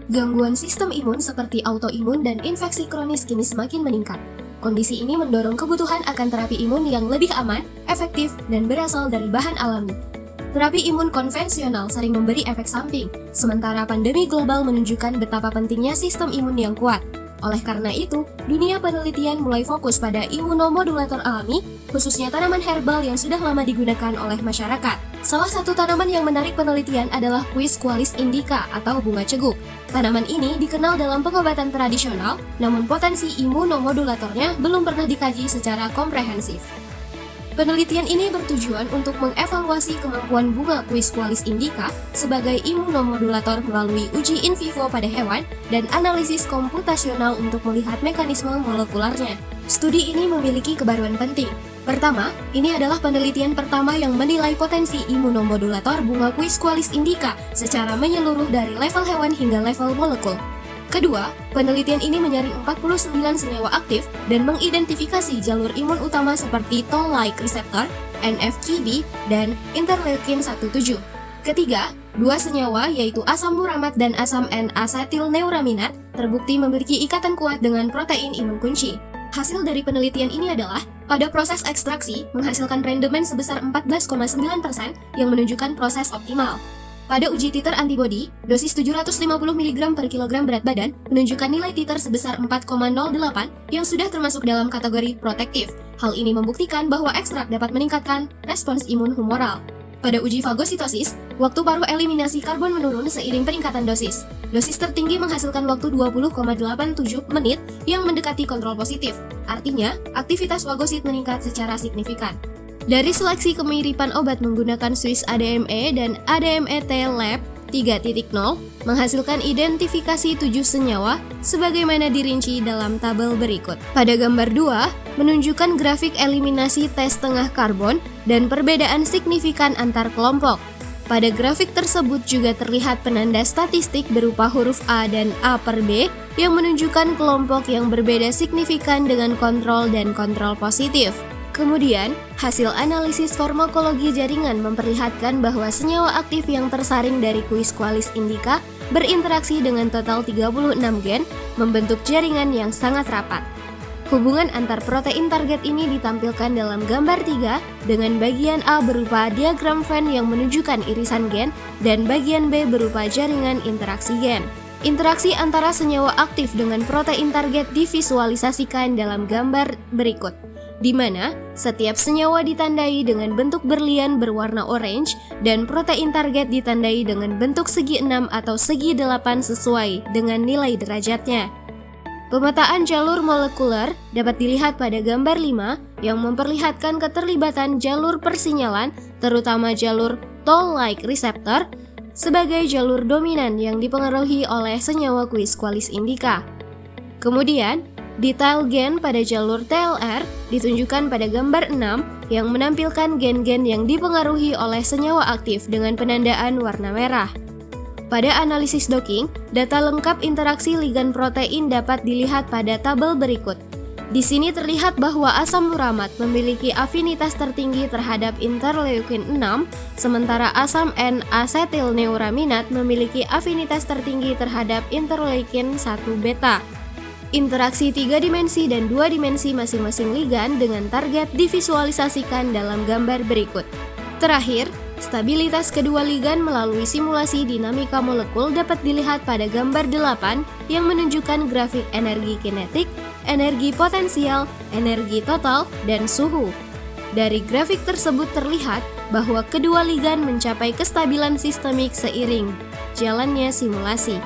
Gangguan sistem imun seperti autoimun dan infeksi kronis kini semakin meningkat. Kondisi ini mendorong kebutuhan akan terapi imun yang lebih aman, efektif, dan berasal dari bahan alami. Terapi imun konvensional sering memberi efek samping, sementara pandemi global menunjukkan betapa pentingnya sistem imun yang kuat. Oleh karena itu, dunia penelitian mulai fokus pada imunomodulator alami, khususnya tanaman herbal yang sudah lama digunakan oleh masyarakat. Salah satu tanaman yang menarik penelitian adalah Quisqualis indica atau bunga ceguk. Tanaman ini dikenal dalam pengobatan tradisional, namun potensi imunomodulatornya belum pernah dikaji secara komprehensif. Penelitian ini bertujuan untuk mengevaluasi kemampuan bunga Quisqualis indica sebagai imunomodulator melalui uji in vivo pada hewan dan analisis komputasional untuk melihat mekanisme molekularnya. Studi ini memiliki kebaruan penting. Pertama, ini adalah penelitian pertama yang menilai potensi imunomodulator bunga Quisqualis indica secara menyeluruh dari level hewan hingga level molekul. Kedua, penelitian ini menyaring 49 senyawa aktif dan mengidentifikasi jalur imun utama seperti Toll-like receptor, NF-kB, dan interleukin 17. Ketiga, dua senyawa yaitu asam muramat dan asam N-asetilneuraminat terbukti memiliki ikatan kuat dengan protein imun kunci. Hasil dari penelitian ini adalah, pada proses ekstraksi menghasilkan rendemen sebesar 14,9% yang menunjukkan proses optimal. Pada uji titer antibodi, dosis 750 mg per kilogram berat badan menunjukkan nilai titer sebesar 4,08 yang sudah termasuk dalam kategori protektif. Hal ini membuktikan bahwa ekstrak dapat meningkatkan respons imun humoral. Pada uji fagositosis, waktu paruh eliminasi karbon menurun seiring peningkatan dosis. Dosis tertinggi menghasilkan waktu 20,87 menit yang mendekati kontrol positif. Artinya, aktivitas fagosit meningkat secara signifikan. Dari seleksi kemiripan obat menggunakan Swiss ADME dan ADMET Lab 3.0 menghasilkan identifikasi 7 senyawa sebagaimana dirinci dalam tabel berikut. Pada gambar 2, menunjukkan grafik eliminasi tes tengah karbon dan perbedaan signifikan antar kelompok. Pada grafik tersebut juga terlihat penanda statistik berupa huruf A dan A per B yang menunjukkan kelompok yang berbeda signifikan dengan kontrol dan kontrol positif. Kemudian, hasil analisis farmakologi jaringan memperlihatkan bahwa senyawa aktif yang tersaring dari Quisqualis indica berinteraksi dengan total 36 gen, membentuk jaringan yang sangat rapat. Hubungan antar protein target ini ditampilkan dalam gambar 3 dengan bagian A berupa diagram Venn yang menunjukkan irisan gen dan bagian B berupa jaringan interaksi gen. Interaksi antara senyawa aktif dengan protein target divisualisasikan dalam gambar berikut, di mana setiap senyawa ditandai dengan bentuk berlian berwarna orange dan protein target ditandai dengan bentuk segi 6 atau segi 8 sesuai dengan nilai derajatnya. Pemetaan jalur molekuler dapat dilihat pada gambar 5 yang memperlihatkan keterlibatan jalur persinyalan, terutama jalur Toll-like receptor, sebagai jalur dominan yang dipengaruhi oleh senyawa Quisqualis indica. Kemudian, detail gen pada jalur TLR ditunjukkan pada gambar 6 yang menampilkan gen-gen yang dipengaruhi oleh senyawa aktif dengan penandaan warna merah. Pada analisis docking, data lengkap interaksi ligan protein dapat dilihat pada tabel berikut. Di sini terlihat bahwa asam muramat memiliki afinitas tertinggi terhadap interleukin 6, sementara asam N-asetilneuraminat memiliki afinitas tertinggi terhadap interleukin 1 beta. Interaksi 3 dimensi dan 2 dimensi masing-masing ligan dengan target divisualisasikan dalam gambar berikut. Terakhir, stabilitas kedua ligan melalui simulasi dinamika molekul dapat dilihat pada gambar 8 yang menunjukkan grafik energi kinetik, energi potensial, energi total, dan suhu. Dari grafik tersebut terlihat bahwa kedua ligan mencapai kestabilan sistemik seiring jalannya simulasi.